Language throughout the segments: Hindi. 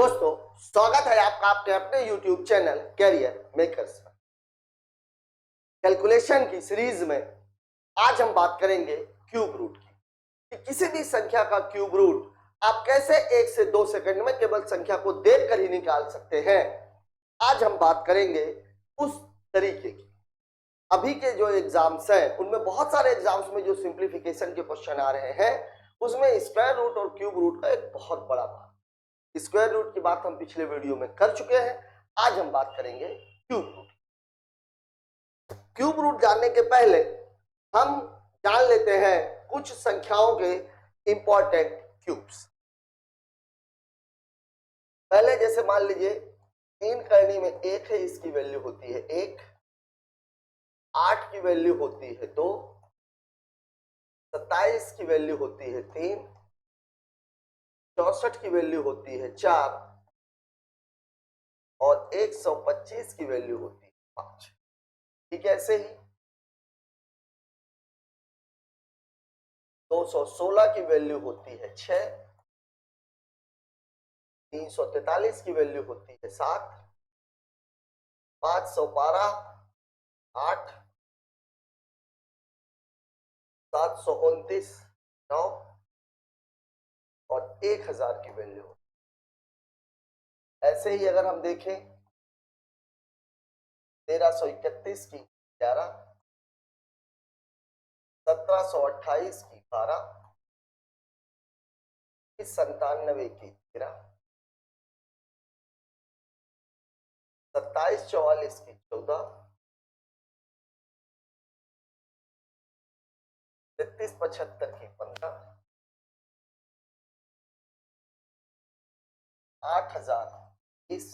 दोस्तों, स्वागत है आपका आपके अपने YouTube चैनल कैरियर मेकर्स पर। कैलकुलेशन की सीरीज में आज हम बात करेंगे क्यूब रूट की कि किसी भी संख्या का क्यूब रूट आप कैसे 1 से 2 सेकंड में केवल संख्या को देखकर ही निकाल सकते हैं। आज हम बात करेंगे उस तरीके की। अभी के जो एग्जाम्स हैं उनमें बहुत सारे एग्जाम्स में जो सिंप्लीफिकेशन के क्वेश्चन आ रहे हैं उसमें स्क्वायर रूट और क्यूब रूट का एक बहुत बड़ा भाग। स्क्वायर रूट की बात हम पिछले वीडियो में कर चुके हैं। आज हम बात करेंगे क्यूब रूट। क्यूब रूट जानने के पहले हम जान लेते हैं कुछ संख्याओं के इंपॉर्टेंट क्यूब्स। पहले जैसे मान लीजिए 3 करनी में 1 है, इसकी वैल्यू होती है 1, 8 की वैल्यू होती है 2, 27 की वैल्यू होती है 3, 64 की वैल्यू होती है 4 और 125 की वैल्यू होती है 5। ठीक है, ऐसे ही 216 की वैल्यू होती है 6, 343 की वैल्यू होती है 7, 512 8, 729 9 और 1000 की वैल्यू होती है। ऐसे ही अगर हम देखें 1331 की 11, 1728 की 12, 97 की 13, 2744 की 14, 3375 की 15, 8020,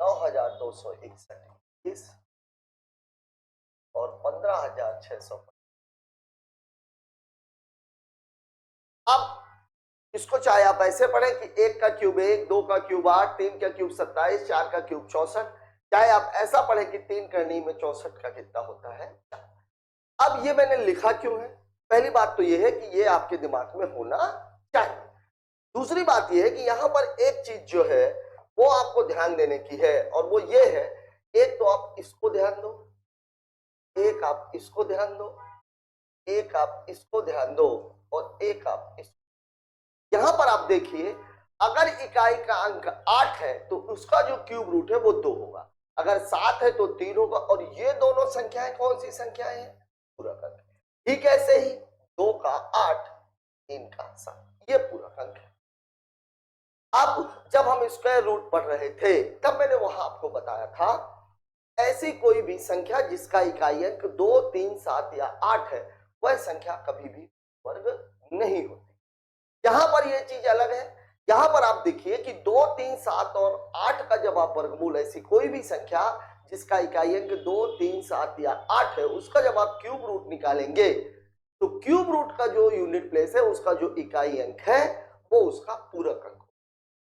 9261 और 15600। अब इसको चाहे आप ऐसे पढ़ें कि 1 का क्यूब 1, 2 का क्यूब 8, 3 का क्यूब 27, 4 का क्यूब 64, चाहे आप ऐसा पढ़ें कि 3 करनी में 64 का कितना होता है। अब ये मैंने लिखा क्यों है? पहली बात तो ये है कि ये आपके दिमाग में होना चाहिए। दूसरी बात ये है कि यहां पर एक चीज जो है वो आपको ध्यान देने की है और वो ये है, एक तो आप इसको ध्यान दो, एक आप इसको ध्यान दो, एक आप इसको ध्यान दो और एक आप इसको। यहां पर आप देखिए, अगर इकाई का अंक 8 है तो उसका जो क्यूब रूट है वो 2 होगा, अगर 7 है तो 3 होगा और ये दोनों संख्याएं कौन सी संख्याएं हैं? पूरक अंक। ठीक है, ऐसे ही 2 का 8, 3 का 7, ये पूरक अंक है। अब जब हम स्क्वायर रूट पढ़ रहे थे तब मैंने वहां आपको बताया था ऐसी कोई भी संख्या जिसका इकाई अंक 2, 3, 7 या 8 है वह संख्या कभी भी वर्ग नहीं होती। यहां पर यह चीज अलग है। यहां पर आप देखिए कि 2, 3, 7 और 8 का जब आप वर्गमूल, ऐसी कोई भी संख्या जिसका इकाई अंक 2, 3, 7 या 8 है उसका जब आप क्यूब रूट निकालेंगे तो क्यूब रूट का जो यूनिट प्लेस है उसका जो इकाई अंक है वो उसका पूरक अंक।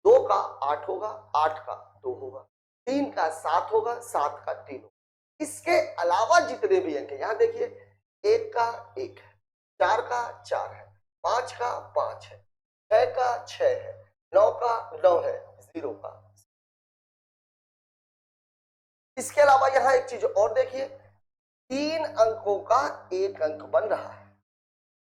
2 का 8 होगा, 8 का 2 होगा, 3 का 7 होगा, 7 का 3 होगा। इसके अलावा जितने भी अंक है, यहां देखिए 1 का 1 है, 4 का 4 है, 5 का 5 है, 6 का 6 है, 9 का 9 है, 0 का। इसके अलावा यहां एक चीज और देखिए, 3 अंकों का एक अंक बन रहा है।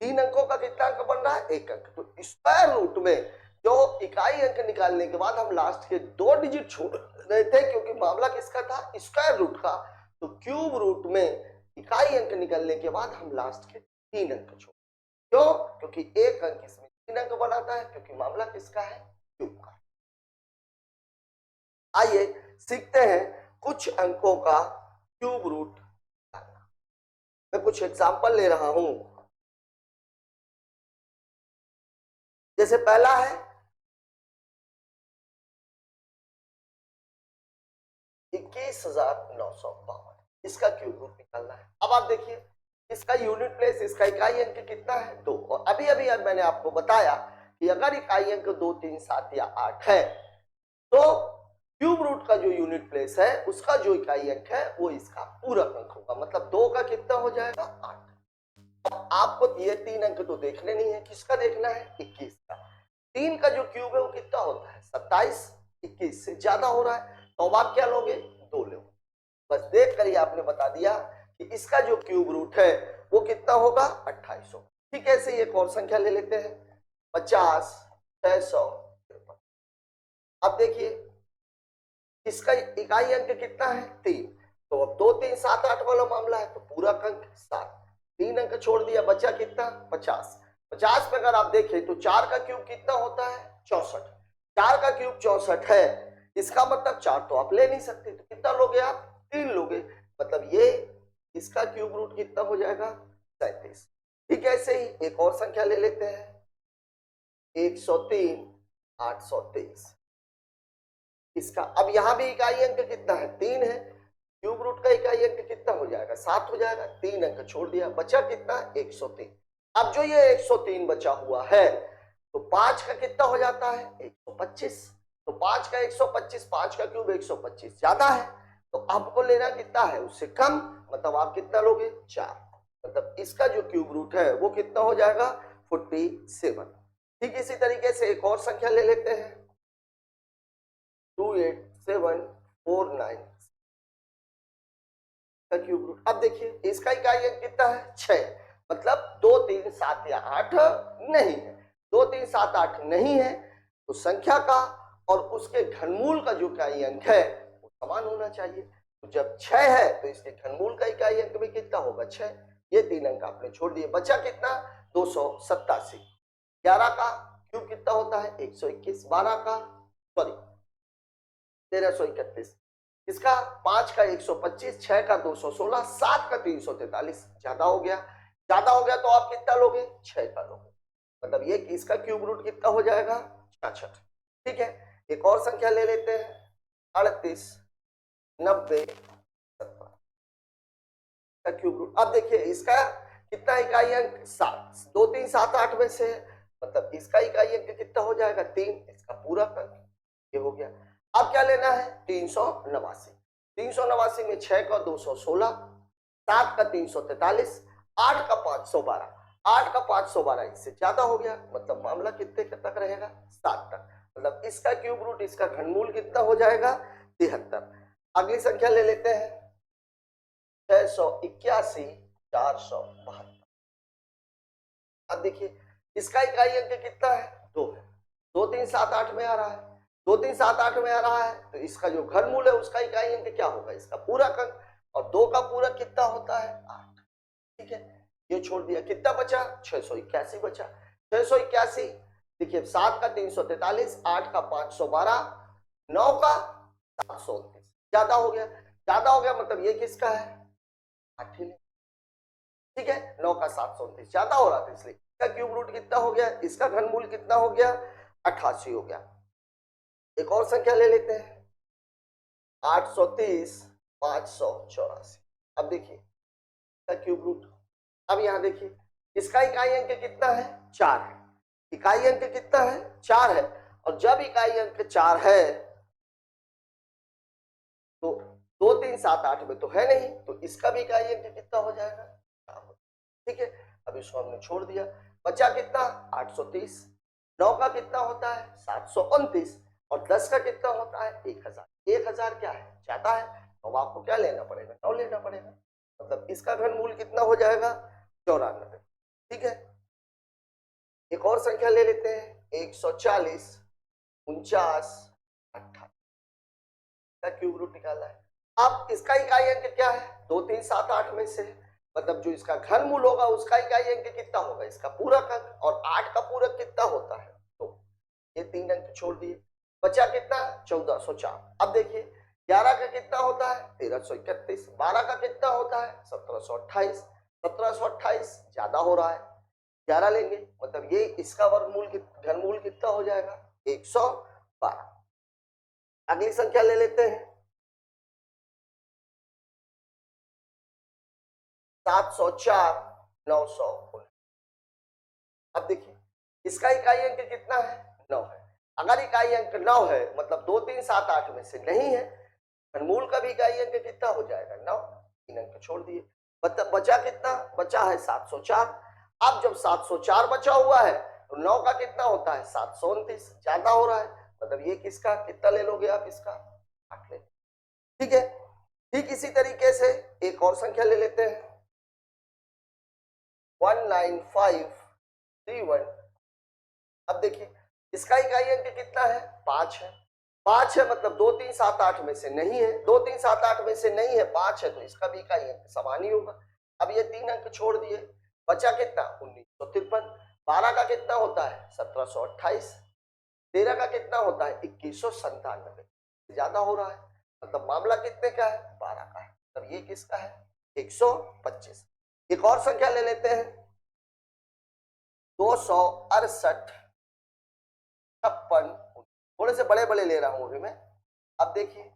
3 अंकों का कितना अंक बन रहा है? एक अंक। तो स्क्वायर रूट में जो इकाई अंक निकालने के बाद हम लास्ट के 2 डिजिट छोड़ रहे थे क्योंकि मामला किसका था? स्क्वायर रूट का। तो क्यूब रूट में इकाई अंक निकालने के बाद हम लास्ट के 3 अंक छोड़। क्यों? क्योंकि एक अंक इसमें 3 अंक बनाता है, क्योंकि मामला किसका है? क्यूब का। आइए सीखते हैं कुछ अंकों का क्यूब रूट। मैं कुछ एग्जाम्पल ले रहा हूं। जैसे पहला है 21,952, इसका क्यूब रूट निकालना है। अब आप देखिए इसका यूनिट प्लेस, इसका इकाई अंक कितना है? 2। और अभी अभी मैंने आपको बताया कि अगर इकाई अंक 2, 3, 7 या 8 है तो क्यूब रूट का जो यूनिट प्लेस है उसका जो इकाई अंक है वो इसका पूरक अंक होगा। मतलब 2 का कितना हो जाएगा? 8। आपको ये 3 अंक तो देखने नहीं है, किसका देखना है? 21 का। 3 का जो क्यूब है वो कितना होता है 27, 21 से ज्यादा हो रहा है, तो अब आप क्या लोगे 2 लोगे। बस देख कर ही आपने बता दिया कि इसका जो क्यूब रूट है वो कितना होगा 2800। ठीक है, ऐसे ही एक और संख्या ले लेते हैं 50, 600। अब देखिए इसका इकाई अंक कितना है 3, तो अब 2 3 7 8 वाला मामला है, तो पूरा अंक 7, 3 अंक छोड़ दिया, बचा कितना 50। 50 में अगर आप देखें तो 4 का क्यूब कितना होता है 64, 4 का क्यूब 64 है, इसका मतलब 4 तो आप ले नहीं सकते, तो कितना लोगे आप 3 लोगे, मतलब ये इसका क्यूब रूट कितना हो जाएगा 37। ठीक है, ऐसे ही एक और संख्या ले लेते हैं 103, 823। इसका अब यहां भी इकाई अंक कितना है 3 है, क्यूब रूट का इकाई अंक कितना हो जाएगा 7 हो जाएगा, 3 अंक छोड़ दिया, बचा कितना 103। अब जो ये 103 बचा हुआ है तो 5 का कितना हो जाता है 125, तो 5 का 125, 5 का क्यूब 125 ज्यादा है, तो आपको लेना कितना है उससे कम, मतलब आप कितना लोगे 4, मतलब इसका जो क्यूब रूट है वो कितना हो जाएगा 47। ठीक इसी तरीके से एक और संख्या ले लेते हैं 28749 का क्यूब रूट। अब देखिए इसका इकाई अंक कितना है 6, मतलब 2 3 7 या 8 नहीं है, 2 3 7 8 नहीं है, तो संख्या का और उसके घनमूल का जो इकाई अंक है वो समान होना चाहिए। तो जब 6 है तो इसके घनमूल का इकाई अंक भी कितना होगा 6, ये 3 अंक आपने छोड़ दिए, बचा कितना 287। 11 का क्यूब कितना होता है 121, 12 का 1331, इसका 5 का 125, 6 का 216, 7 का 343 ज्यादा हो गया, ज्यादा हो गया तो आप कितना लोगे 6 का लोगे, मतलब ये इसका क्यूब रूट कितना हो जाएगा 66। ठीक है, एक और संख्या ले लेते हैं 38, 90, 70 का क्यूब रूट। अब देखिए इसका कितना इकाई अंक 7, 2 3 7 8 में से, मतलब इसका इकाई अंक कितना हो जाएगा 3, इसका पूरा अंक ये हो गया। अब क्या लेना है 389, 389 में 6 का 216, 7 का 343, 8 का 512, 8 का 512 इससे ज्यादा हो गया, मतलब मामला कितने तक रहेगा 7 तक, मतलब इसका क्यूब रूट इसका घनमूल कितना हो जाएगा 73। अगली संख्या ले लेते हैं 681, 472। अब देखिए इसका इकाई अंक कितना है 2 है, 2 3 7 8 में आ रहा है, 2 3 7 8 में आ रहा है, तो इसका जो घनमूल है उसका इकाई अंक क्या होगा इसका पूरक अंक, और 2 का पूरक कितना होता है 8। ठीक है, ये छोड़ दिया, कितना बचा 681 बचा, 681। देखिए 7 का 343, 8 का 512, 9 का 729 ज्यादा हो गया, ज्यादा हो गया मतलब ये किसका है 8 ही। ठीक है, 9 का 729 ज्यादा हो रहा था इसलिए इसका क्यूब रूट कितना हो गया, इसका घनमूल कितना हो गया 88 हो गया। एक और संख्या ले लेते हैं 830, 584। अब देखिए इसका क्यूब रूट, अब यहां देखिए इसका इकाई अंक कितना है 4 है, इकाई अंक कितना है 4 है, और जब इकाई अंक 4 है तो 2 3 7 8 में तो है नहीं, तो इसका भी इकाई अंक कितना हो जाएगा 4। ठीक है, अब इसको हमने छोड़ दिया, बचा कितना 830, 9 का कितना होता है 729, और 10 का कितना होता है 1000। 1000 क्या है ज्यादा है, तो आपको क्या लेना पड़ेगा 9 लेना पड़ेगा, मतलब इसका घनमूल कितना हो जाएगा 94। ठीक है, एक और संख्या ले लेते हैं 140, 49, 28 का क्यूब रूट निकाला है। अब इसका इकाई अंक क्या है 2 3 7 8 में से, मतलब जो इसका घनमूल होगा उसका इकाई अंक कितना होगा इसका पूरक अंक, और 8 का पूरक कितना होता है तो ये 3 अंक छोड़ दिए, बचा कितना 1404। अब देखिए 11 का कितना होता है 1331, 12 का कितना होता है 1728, 1728 ज्यादा हो रहा है, 11 लेंगे, मतलब ये इसका वर्गमूल घनमूल कितना हो जाएगा 112। अगली संख्या ले लेते हैं 704, 919। अब देखिए इसका इकाई अंक कितना है 9 है, अगर इकाई अंक 9 है मतलब 2 3 7 8 में से नहीं है, घनमूल का भी इकाई अंक कितना हो जाएगा 9, 3 अंक छोड़ दिए, मतलब बचा कितना बचा है 704। अब जब 704 बचा हुआ है तो 9 का कितना होता है 729, ज्यादा हो रहा है, मतलब ये किसका कितना ले लोगे आप, इसका 8 ले, ठीक है। ठीक इसी तरीके से एक और संख्या ले लेते हैं 19531। अब देखिए इसका इकाई अंक कितना है 5 है, 5 है मतलब 2 3 7 8 में से नहीं है, 2 3 7 8 में से नहीं है, 5 है तो इसका भी इकाई अंक समान ही होगा। अब ये 3 अंक छोड़ दिए, बचा कितना 1953। 12 का कितना होता है 1728, 13 का कितना होता है 2197, ज्यादा हो रहा है, मतलब मामला कितने का है 12 का है, तब ये किसका है 125। एक और संख्या ले लेते हैं 268 56, थोड़े से बड़े बड़े ले रहा हूं अभी मैं। अब देखिए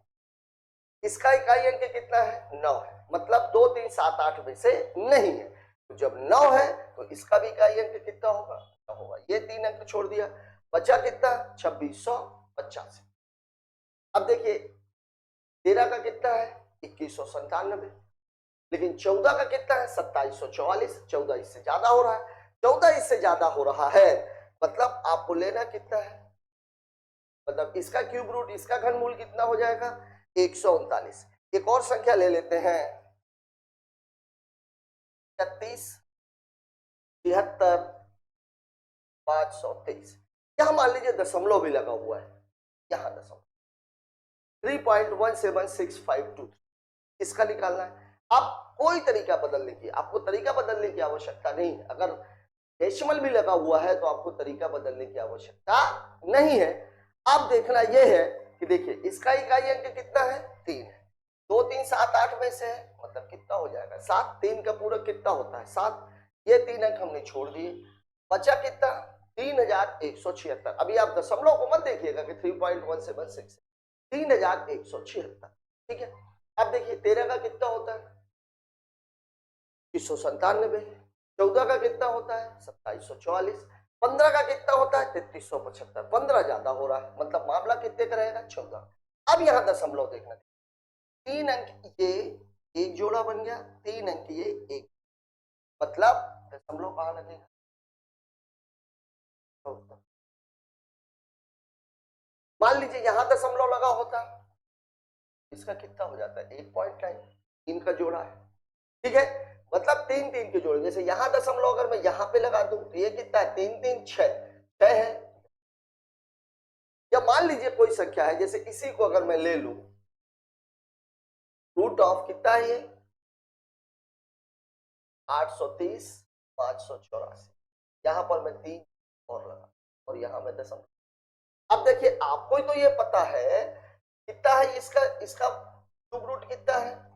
इसका इकाई अंक कितना है 9 है, मतलब 2 3 7 8 में से नहीं है, तो जब 9 है तो इसका भी इकाई अंक कितना होगा 9 होगा। ये 3 अंक छोड़ दिया, बचा कितना 2685। अब देखिए 13 का कितना है 2197, लेकिन 14 का कितना है 2744, 14 इससे ज्यादा हो रहा है, 14 इससे ज्यादा हो रहा है, मतलब आपको लेना कितना है, मतलब इसका क्यूब रूट इसका घनमूल कितना हो जाएगा 139। एक और संख्या ले लेते हैं 36 76 523। यहां मान लीजिए दशमलव भी लगा हुआ है, यहां दशमलव 3.17652, इसका निकालना है। आप कोई तरीका बदलने की, आपको तरीका बदलने की आवश्यकता नहीं, अगर डेसिमल भी लगा हुआ है तो आपको तरीका बदलने की आवश्यकता नहीं है। अब देखना यह है कि देखिए इसका इकाई अंक कितना है 3 है, 2 3 7 8 में से है, मतलब कितना हो जाएगा 7, 3 का पूरक कितना होता है 7, ये 3 अंक हमने छोड़ दिए, बचा कितना 3176। अभी आप दशमलव को मत देखिएगा कि 3.176, 3176, ठीक है। अब देखिए 13 का कितना होता है 2197, 14 का कितना होता है 2744, 15 का कितना होता है 3375, 15 ज्यादा हो रहा है, मतलब मामला कितने का रहेगा 14। अब यहां दशमलव देखना, 3 अंक ये एक जोड़ा बन गया, 3 अंक ये एक, मतलब दशमलव कहां लगेगा, मान लीजिए यहां दशमलव लगा होता, इसका कितना हो जाता है 8.9, 3 का जोड़ा है, ठीक है, मतलब 3 3 के जोड़े, जैसे यहां दशमलव अगर मैं यहां पे लगा दूं तो ये कितना है 3 3 6 है। या मान लीजिए कोई संख्या है, जैसे इसी को अगर मैं ले लूं रूट ऑफ कितना है ये 830 584, यहां पर मैं 3 और लगा और यहां मैं दशमलव। अब देखिए आपको तो ये पता है कितना है इसका, इसका क्यूब रूट कितना है।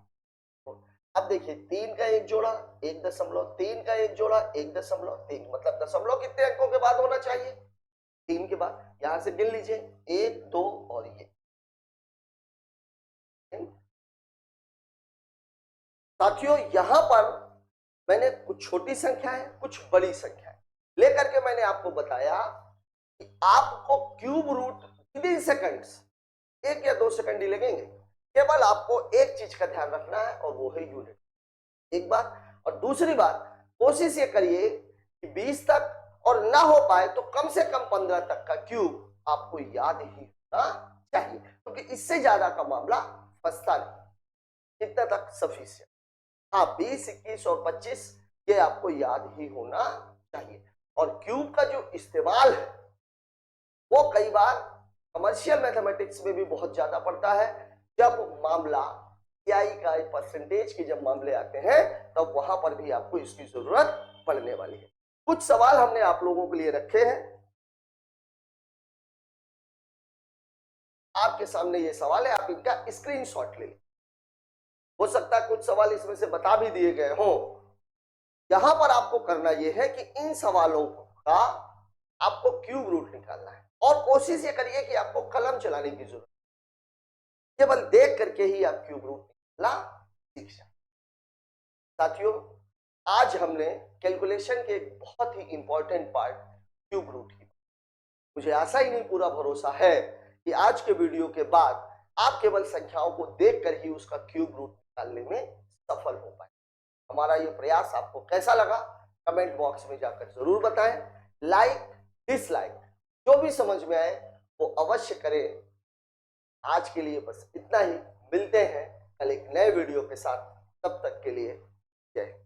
अब देखिए 3 का एक जोड़ा 1.3, 3 का एक जोड़ा 1.3, मतलब दशमलव कितने अंकों के बाद होना चाहिए 3 के बाद, यहां से गिन लीजिए 1 2 और ये। साथियों यहां पर मैंने कुछ छोटी संख्या है कुछ बड़ी संख्या है लेकर के मैंने आपको बताया कि आपको cube root within seconds 1 या 2 सेकंड ही लगेंगे, केवल आपको एक चीज का ध्यान रखना है और वो है यूनिट, एक बात। और दूसरी बात कोशिश ये करिए कि 20 तक और ना हो पाए तो कम से कम 15 तक का क्यूब आपको याद ही होना चाहिए, क्योंकि इससे ज्यादा का मामला फंसता नहीं, इतना तक सफिशिएंट। हाँ 20 21 और 25 ये आपको याद ही होना चाहिए। और क्यूब का जो इस्तेमाल है वो कई बार कमर्शियल मैथमेटिक्स में भी बहुत ज्यादा पड़ता है, जब मामला आई का परसेंटेज के जब मामले आते हैं तब तो वहां पर भी आपको इसकी जरूरत पड़ने वाली है। कुछ सवाल हमने आप लोगों के लिए रखे हैं, आपके सामने ये सवाल है, आप इनका स्क्रीनशॉट ले लें। हो सकता है कुछ सवाल इसमें से बता भी दिए गए हों। यहां पर आपको करना यह है कि इन सवालों का आपको क्यूब रूट निकालना है और कोशिश ये करिए कि आपको कलम चलाने की जरूरत, केवल देख करके ही आप क्यूब रूट निकालना सीख जाए। साथियों आज हमने कैलकुलेशन के एक बहुत ही इंपॉर्टेंट पार्ट क्यूब रूट की, मुझे आशा ही नहीं पूरा भरोसा है कि आज के वीडियो के बाद आप केवल संख्याओं को देखकर ही उसका क्यूब रूट निकालने में सफल हो पाए। हमारा ये प्रयास आपको कैसा लगा कमेंट बॉक्स में जाकर जरूर बताएं। Like dislike. जो भी समझ में आए वो अवश्य करें। आज के लिए बस इतना ही, मिलते हैं कल एक नए वीडियो के साथ, तब तक के लिए जय हिंद।